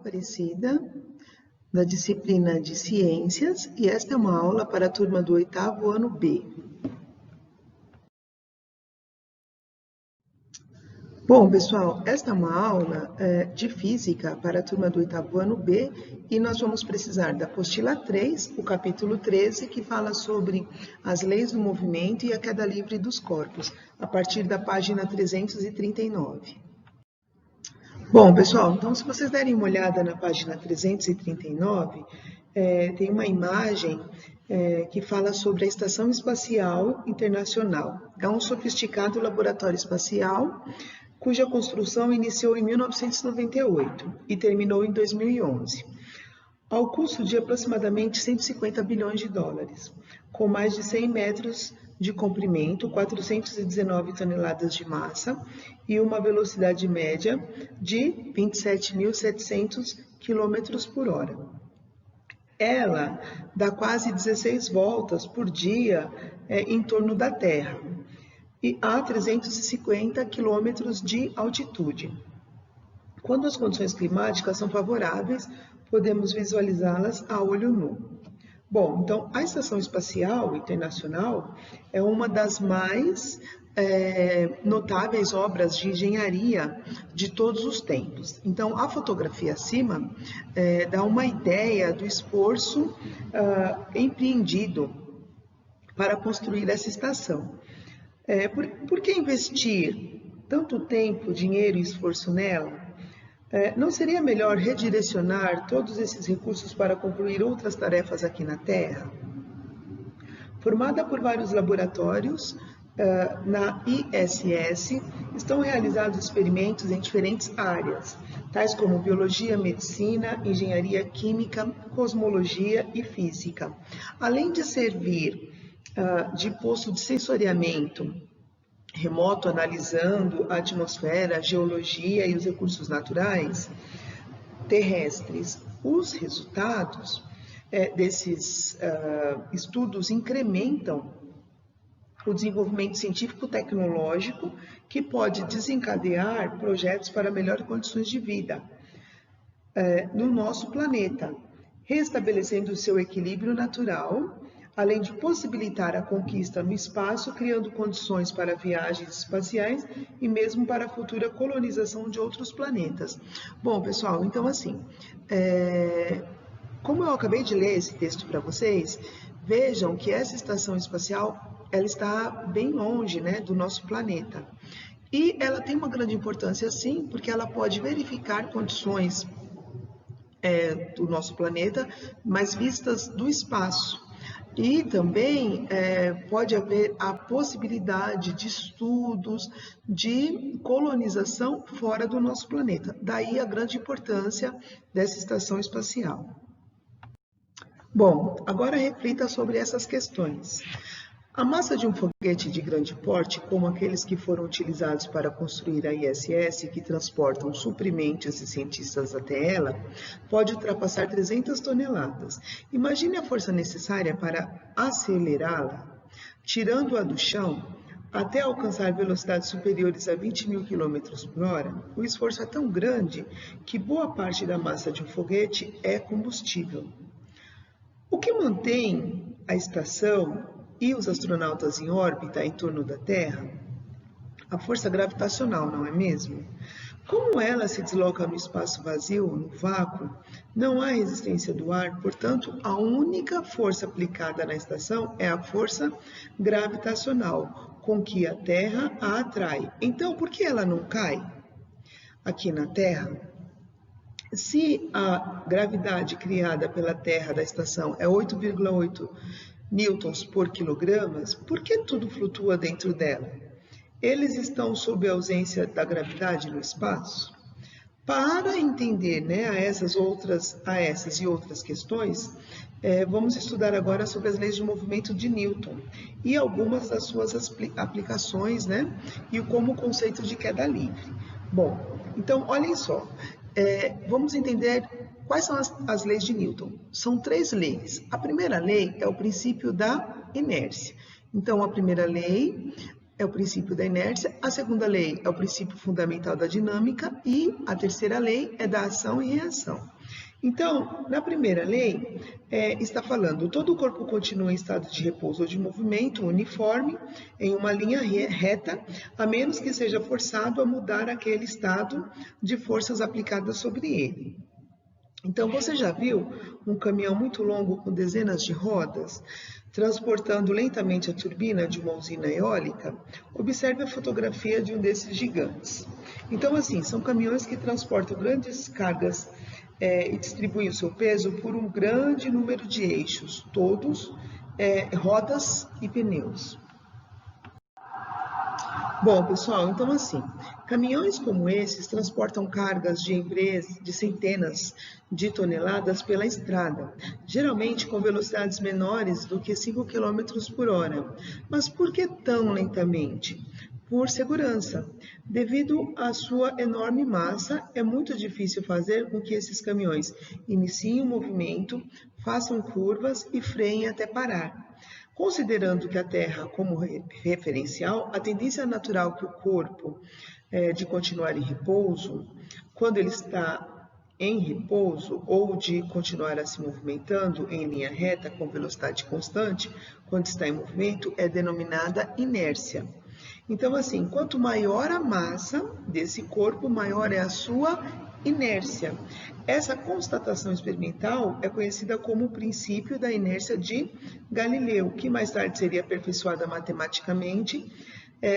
Aparecida, da disciplina de Ciências, e esta é uma aula para a turma do 8º ano B. Bom, pessoal, esta é uma aula de Física para a turma do 8º ano B, e nós vamos precisar da apostila 3, o capítulo 13, que fala sobre as leis do movimento e a queda livre dos corpos, a partir da página 339. Bom, pessoal, então se vocês derem uma olhada na página 339, tem uma imagem que fala sobre a Estação Espacial Internacional. É um sofisticado laboratório espacial cuja construção iniciou em 1998 e terminou em 2011, ao custo de aproximadamente 150 bilhões de dólares, com mais de 100 metros de comprimento, 419 toneladas de massa e uma velocidade média de 27.700 km por hora. Ela dá quase 16 voltas por dia em torno da Terra e a 350 km de altitude. Quando as condições climáticas são favoráveis, podemos visualizá-las a olho nu. Bom, então a Estação Espacial Internacional é uma das mais notáveis obras de engenharia de todos os tempos. Então, a fotografia acima dá uma ideia do esforço empreendido para construir essa estação. Por que investir tanto tempo, dinheiro e esforço nela? Não seria melhor redirecionar todos esses recursos para concluir outras tarefas aqui na Terra? Formada por vários laboratórios, na ISS estão realizados experimentos em diferentes áreas, tais como biologia, medicina, engenharia química, cosmologia e física. Além de servir de posto de sensoriamento remoto, analisando a atmosfera, a geologia e os recursos naturais terrestres, os resultados desses estudos incrementam o desenvolvimento científico-tecnológico que pode desencadear projetos para melhores condições de vida no nosso planeta, restabelecendo o seu equilíbrio natural, além de possibilitar a conquista no espaço, criando condições para viagens espaciais e mesmo para a futura colonização de outros planetas. Bom, pessoal, então assim, como eu acabei de ler esse texto para vocês, vejam que essa estação espacial, ela está bem longe, né, do nosso planeta. E ela tem uma grande importância, sim, porque ela pode verificar condições do nosso planeta, mas vistas do espaço. E também pode haver a possibilidade de estudos de colonização fora do nosso planeta. Daí a grande importância dessa estação espacial. Bom, agora reflita sobre essas questões. A massa de um foguete de grande porte, como aqueles que foram utilizados para construir a ISS, que transportam suprimentos e cientistas até ela, pode ultrapassar 300 toneladas. Imagine a força necessária para acelerá-la, tirando-a do chão até alcançar velocidades superiores a 20.000 km por hora. O esforço é tão grande que boa parte da massa de um foguete é combustível. O que mantém a estação e os astronautas em órbita em torno da Terra? A força gravitacional, não é mesmo? Como ela se desloca no espaço vazio, no vácuo, não há resistência do ar, portanto, a única força aplicada na estação é a força gravitacional, com que a Terra a atrai. Então, por que ela não cai aqui na Terra? Se a gravidade criada pela Terra da estação é 8,8 newtons por quilogramas, por que tudo flutua dentro dela? Eles estão sob a ausência da gravidade no espaço? Para entender essas e outras questões, vamos estudar agora sobre as leis de movimento de Newton e algumas das suas aplicações, e como o conceito de queda livre. Bom, então olhem só, vamos entender quais são as leis de Newton. São 3 leis. A primeira lei é o princípio da inércia. Então, a primeira lei é o princípio da inércia, a segunda lei é o princípio fundamental da dinâmica e a terceira lei é da ação e reação. Então, na primeira lei, está falando, todo o corpo continua em estado de repouso ou de movimento uniforme, em uma linha reta, a menos que seja forçado a mudar aquele estado de forças aplicadas sobre ele. Então, você já viu um caminhão muito longo com dezenas de rodas, transportando lentamente a turbina de uma usina eólica? Observe a fotografia de um desses gigantes. Então, assim, são caminhões que transportam grandes cargas e distribuem o seu peso por um grande número de eixos, todos rodas e pneus. Bom, pessoal, então assim, caminhões como esses transportam cargas de centenas de toneladas pela estrada, geralmente com velocidades menores do que 5 km por hora. Mas por que tão lentamente? Por segurança. Devido à sua enorme massa, é muito difícil fazer com que esses caminhões iniciem o movimento, façam curvas e freiem até parar. Considerando que a Terra como referencial, a tendência natural que o corpo de continuar em repouso, quando ele está em repouso, ou de continuar a se movimentando em linha reta com velocidade constante, quando está em movimento, é denominada inércia. Então, assim, quanto maior a massa desse corpo, maior é a sua inércia. Essa constatação experimental é conhecida como o princípio da inércia de Galileu, que mais tarde seria aperfeiçoada matematicamente,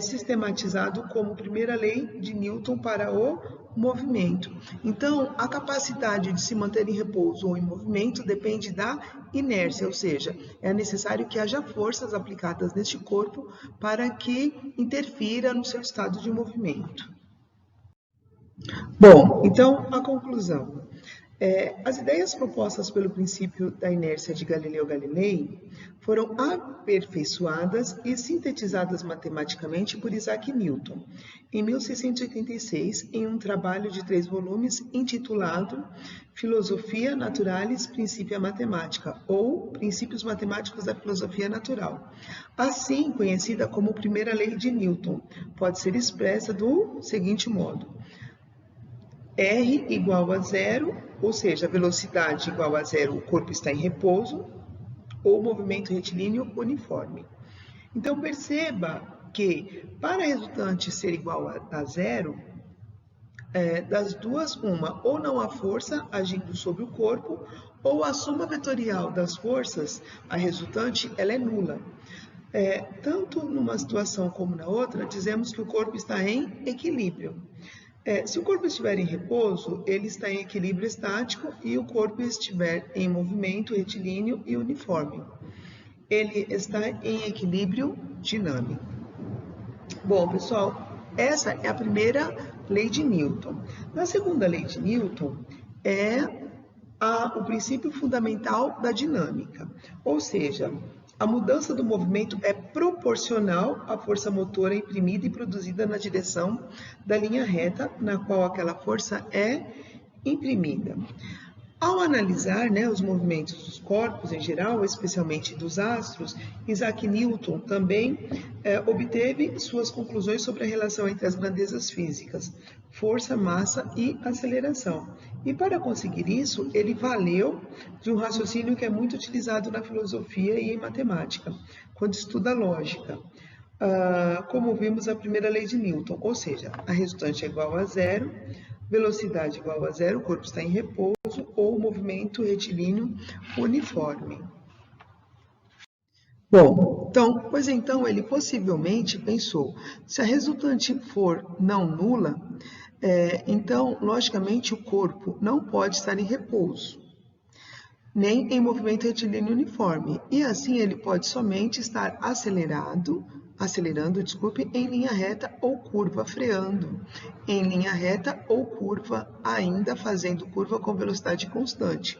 sistematizado como primeira lei de Newton para o movimento. Então, a capacidade de se manter em repouso ou em movimento depende da inércia, ou seja, é necessário que haja forças aplicadas neste corpo para que interfira no seu estado de movimento. Bom, então a conclusão. As ideias propostas pelo princípio da inércia de Galileu Galilei foram aperfeiçoadas e sintetizadas matematicamente por Isaac Newton, em 1686, em um trabalho de 3 volumes intitulado Philosophia Naturalis Principia Mathematica, ou Princípios Matemáticos da Filosofia Natural. Assim, conhecida como primeira lei de Newton, pode ser expressa do seguinte modo: R igual a zero, ou seja, a velocidade igual a zero, o corpo está em repouso, ou movimento retilíneo uniforme. Então, perceba que para a resultante ser igual a zero, das duas, uma, ou não há força agindo sobre o corpo, ou a soma vetorial das forças, a resultante, ela é nula. Tanto numa situação como na outra, dizemos que o corpo está em equilíbrio. Se o corpo estiver em repouso, ele está em equilíbrio estático e o corpo estiver em movimento retilíneo e uniforme. Ele está em equilíbrio dinâmico. Bom, pessoal, essa é a primeira lei de Newton. Na segunda lei de Newton é o princípio fundamental da dinâmica, ou seja, a mudança do movimento é proporcional à força motora imprimida e produzida na direção da linha reta na qual aquela força é imprimida. Ao analisar os movimentos dos corpos em geral, especialmente dos astros, Isaac Newton também obteve suas conclusões sobre a relação entre as grandezas físicas, força, massa e aceleração. E para conseguir isso, ele valeu de um raciocínio que é muito utilizado na filosofia e em matemática, quando estuda lógica. Como vimos a primeira lei de Newton, ou seja, a resultante é igual a zero, velocidade igual a zero, o corpo está em repouso, ou movimento retilíneo uniforme. Bom, então ele possivelmente pensou, se a resultante for não nula, então, logicamente, o corpo não pode estar em repouso, nem em movimento retilíneo uniforme, e assim ele pode somente estar acelerando, em linha reta ou curva, freando, em linha reta ou curva, ainda fazendo curva com velocidade constante.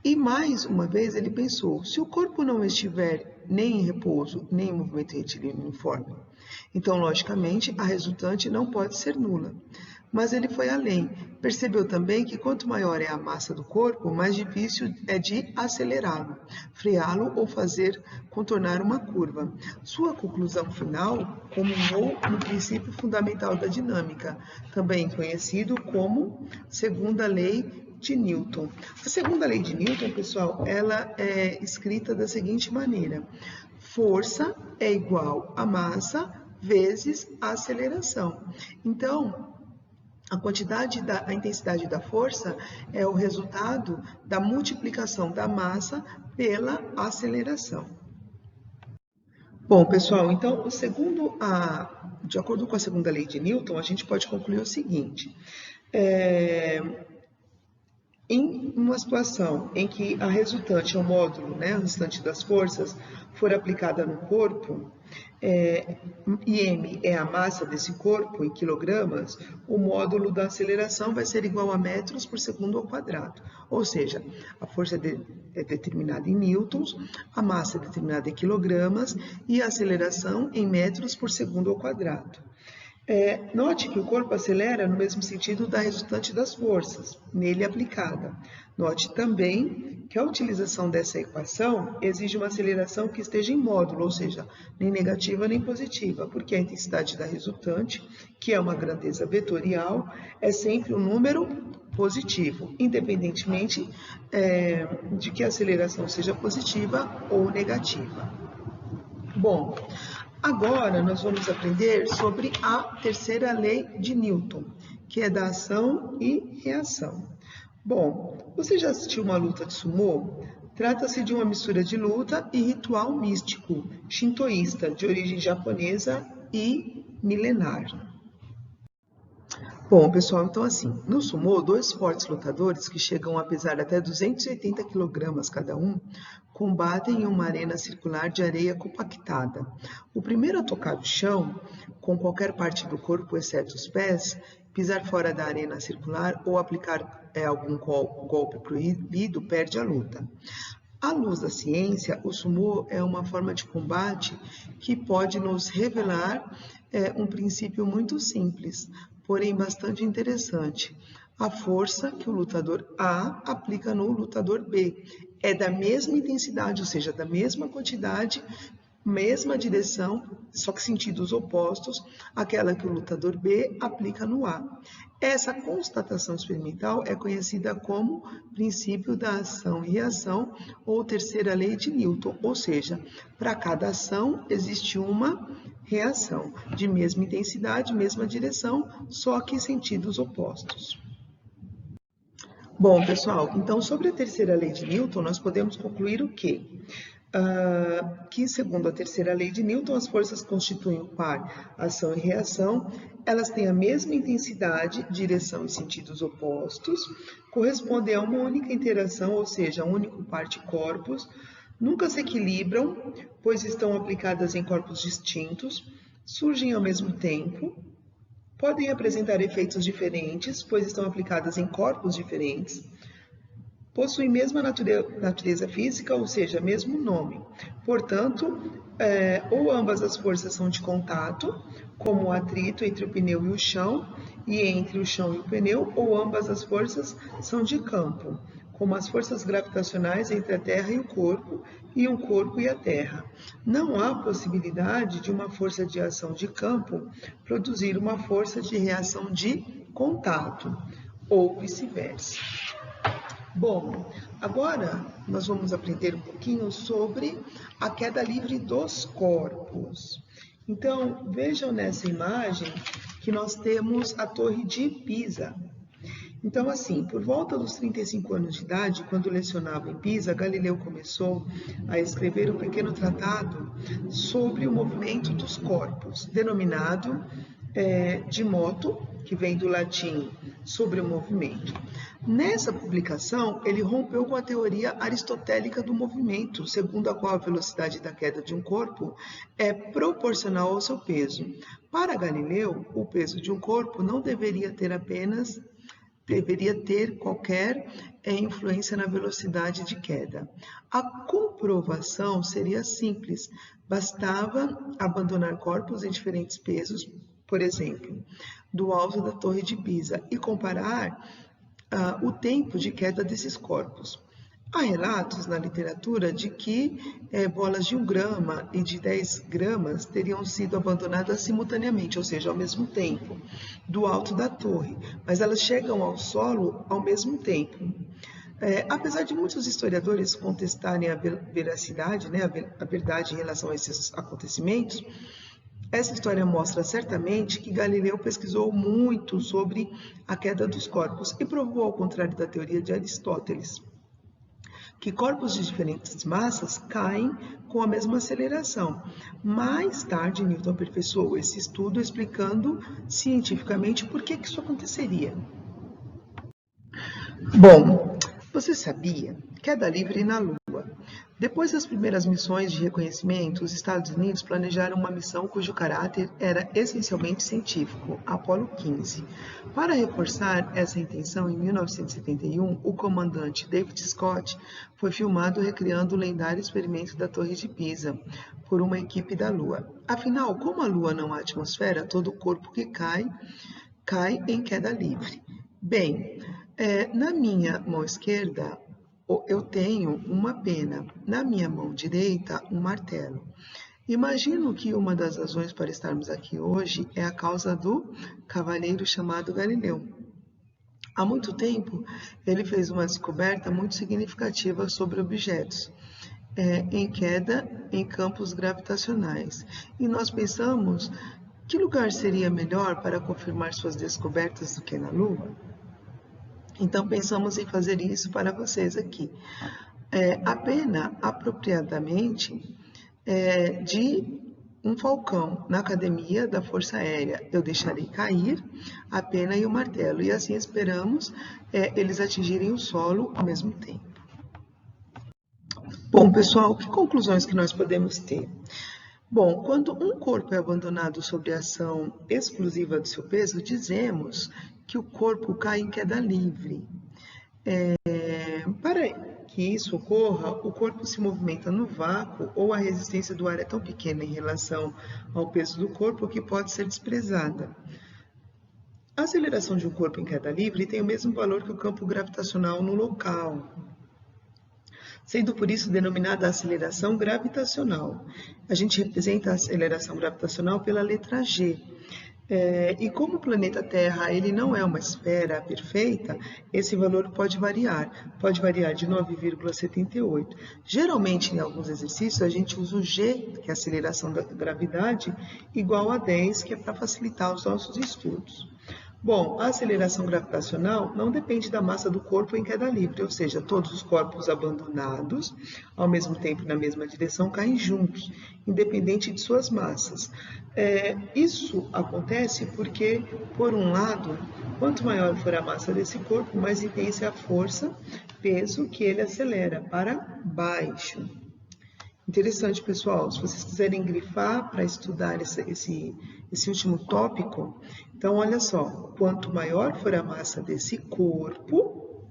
E mais uma vez ele pensou, se o corpo não estiver nem em repouso, nem em movimento retilíneo uniforme, então logicamente a resultante não pode ser nula. mas ele foi além. Percebeu também que quanto maior é a massa do corpo, mais difícil é de acelerá-lo, freá-lo ou fazer contornar uma curva. Sua conclusão final culminou no princípio fundamental da dinâmica, também conhecido como segunda lei de Newton. A segunda lei de Newton, pessoal, ela é escrita da seguinte maneira: força é igual a massa vezes a aceleração. Então, a intensidade da força é o resultado da multiplicação da massa pela aceleração. Bom, pessoal, então, de acordo com a segunda lei de Newton, a gente pode concluir o seguinte: em uma situação em que a resultante é o módulo, a resultante das forças, for aplicada no corpo, e m é a massa desse corpo em quilogramas, o módulo da aceleração vai ser igual a metros por segundo ao quadrado. Ou seja, a força é determinada em newtons, a massa é determinada em quilogramas e a aceleração em metros por segundo ao quadrado. Note que o corpo acelera no mesmo sentido da resultante das forças, nele aplicada. Note também que a utilização dessa equação exige uma aceleração que esteja em módulo, ou seja, nem negativa nem positiva, porque a intensidade da resultante, que é uma grandeza vetorial, é sempre um número positivo, independentemente de que a aceleração seja positiva ou negativa. Bom, agora nós vamos aprender sobre a terceira lei de Newton, que é da ação e reação. Bom, você já assistiu uma luta de sumô? Trata-se de uma mistura de luta e ritual místico, shintoísta, de origem japonesa e milenar. Bom, pessoal, então assim, no sumô, dois fortes lutadores que chegam a pesar até 280 kg cada um, combatem em uma arena circular de areia compactada. O primeiro a tocar o chão, com qualquer parte do corpo exceto os pés, pisar fora da arena circular ou aplicar algum golpe proibido, perde a luta. À luz da ciência, o sumô é uma forma de combate que pode nos revelar um princípio muito simples, porém bastante interessante. A força que o lutador A aplica no lutador B é da mesma intensidade, ou seja, da mesma quantidade, mesma direção, só que sentidos opostos àquela que o lutador B aplica no A. Essa constatação experimental é conhecida como princípio da ação e reação, ou terceira lei de Newton, ou seja, para cada ação existe uma reação, de mesma intensidade, mesma direção, só que sentidos opostos. Bom, pessoal, então sobre a terceira lei de Newton, nós podemos concluir o quê? Que, segundo a terceira lei de Newton, as forças constituem o par ação e reação, elas têm a mesma intensidade, direção e sentidos opostos, correspondem a uma única interação, ou seja, a um único par de corpos, nunca se equilibram, pois estão aplicadas em corpos distintos, surgem ao mesmo tempo, podem apresentar efeitos diferentes, pois estão aplicadas em corpos diferentes, possuem mesma natureza física, ou seja, mesmo nome. Portanto, ou ambas as forças são de contato, como o atrito entre o pneu e o chão, e entre o chão e o pneu, ou ambas as forças são de campo, como as forças gravitacionais entre a Terra e o corpo e a Terra. Não há possibilidade de uma força de ação de campo produzir uma força de reação de contato, ou vice-versa. Bom, agora nós vamos aprender um pouquinho sobre a queda livre dos corpos. Então, vejam nessa imagem que nós temos a Torre de Pisa. Então, assim, por volta dos 35 anos de idade, quando lecionava em Pisa, Galileu começou a escrever um pequeno tratado sobre o movimento dos corpos, denominado de moto, que vem do latim sobre o movimento. Nessa publicação, ele rompeu com a teoria aristotélica do movimento, segundo a qual a velocidade da queda de um corpo é proporcional ao seu peso. Para Galileu, o peso de um corpo não deveria ter qualquer influência na velocidade de queda. A comprovação seria simples, bastava abandonar corpos em diferentes pesos por exemplo, do alto da Torre de Pisa e comparar o tempo de queda desses corpos. Há relatos na literatura de que bolas de 1 grama e de 10 gramas teriam sido abandonadas simultaneamente, ou seja, ao mesmo tempo, do alto da torre, mas elas chegam ao solo ao mesmo tempo. Apesar de muitos historiadores contestarem a veracidade, né, a verdade em relação a esses acontecimentos, essa história mostra certamente que Galileu pesquisou muito sobre a queda dos corpos e provou, ao contrário da teoria de Aristóteles, que corpos de diferentes massas caem com a mesma aceleração. Mais tarde, Newton aperfeiçoou esse estudo explicando cientificamente por que isso aconteceria. Bom, você sabia? Queda livre na Lua. Depois das primeiras missões de reconhecimento, os Estados Unidos planejaram uma missão cujo caráter era essencialmente científico, Apollo 15. Para reforçar essa intenção, em 1971, o comandante David Scott foi filmado recriando o lendário experimento da Torre de Pisa por uma equipe da Lua. Afinal, como a Lua não há atmosfera, todo o corpo que cai em queda livre. Bem, na minha mão esquerda, eu tenho uma pena, na minha mão direita, um martelo. Imagino que uma das razões para estarmos aqui hoje é a causa do cavalheiro chamado Galileu. Há muito tempo, ele fez uma descoberta muito significativa sobre objetos em queda em campos gravitacionais. E nós pensamos, que lugar seria melhor para confirmar suas descobertas do que na Lua? Então, pensamos em fazer isso para vocês aqui. A pena, apropriadamente, de um falcão na Academia da Força Aérea. Eu deixarei cair a pena e o martelo, e assim esperamos eles atingirem o solo ao mesmo tempo. Bom, pessoal, que conclusões que nós podemos ter? Bom, quando um corpo é abandonado sob a ação exclusiva do seu peso, dizemos que o corpo cai em queda livre. Para que isso ocorra, o corpo se movimenta no vácuo ou a resistência do ar é tão pequena em relação ao peso do corpo que pode ser desprezada. A aceleração de um corpo em queda livre tem o mesmo valor que o campo gravitacional no local, sendo por isso denominada aceleração gravitacional. A gente representa a aceleração gravitacional pela letra G. E como o planeta Terra ele não é uma esfera perfeita, esse valor pode variar de 9,78. Geralmente, em alguns exercícios, a gente usa o G, que é a aceleração da gravidade, igual a 10, que é para facilitar os nossos estudos. Bom, a aceleração gravitacional não depende da massa do corpo em queda livre, ou seja, todos os corpos abandonados, ao mesmo tempo na mesma direção, caem juntos, independente de suas massas. Isso acontece porque, por um lado, quanto maior for a massa desse corpo, mais intensa é a força, peso que ele acelera para baixo. Interessante, pessoal, se vocês quiserem grifar para estudar esse último tópico, então olha só, quanto maior for a massa desse corpo,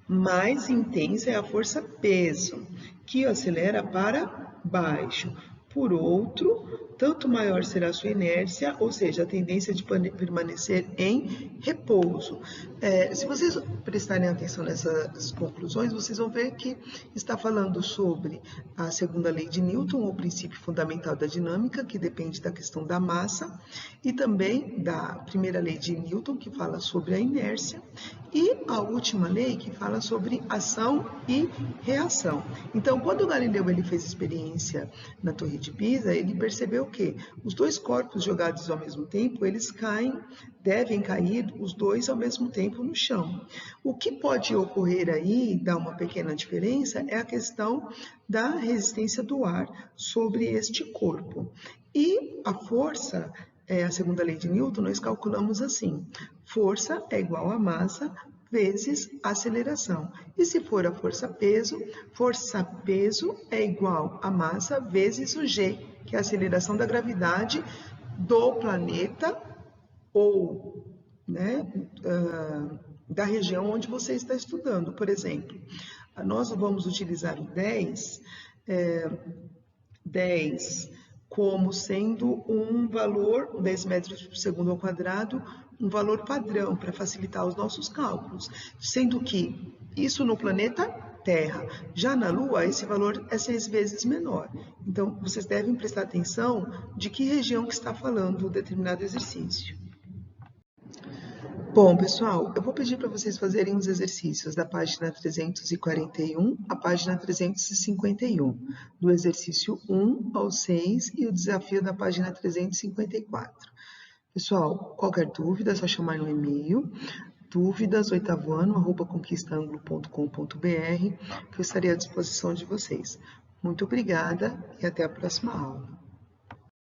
mais intensa é a força peso, que o acelera para baixo. Por outro, tanto maior será a sua inércia, ou seja, a tendência de permanecer em repouso. Se vocês prestarem atenção nessas conclusões, vocês vão ver que está falando sobre a segunda lei de Newton, o princípio fundamental da dinâmica, que depende da questão da massa, e também da primeira lei de Newton, que fala sobre a inércia, e a última lei, que fala sobre ação e reação. Então, quando o Galileu ele fez experiência na Torre de Pisa, ele percebeu que os dois corpos jogados ao mesmo tempo, eles devem cair os dois ao mesmo tempo no chão. O que pode ocorrer aí, dar uma pequena diferença, é a questão da resistência do ar sobre este corpo. E a força, a segunda lei de Newton, nós calculamos assim: força é igual a massa vezes aceleração. E se for a força-peso é igual a massa vezes o G, que é a aceleração da gravidade do planeta ou da região onde você está estudando. Por exemplo, nós vamos utilizar o 10 como sendo um valor, 10 metros por segundo ao quadrado, um valor padrão para facilitar os nossos cálculos, sendo que isso no planeta Terra. Já na Lua, esse valor é 6 vezes menor. Então, vocês devem prestar atenção de que região que está falando determinado exercício. Bom, pessoal, eu vou pedir para vocês fazerem os exercícios da página 341 à página 351, do exercício 1 ao 6 e o desafio da página 354. Pessoal, qualquer dúvida é só chamar no e-mail dúvidas@conquistaanglo.com.br, que eu estarei à disposição de vocês. Muito obrigada e até a próxima aula.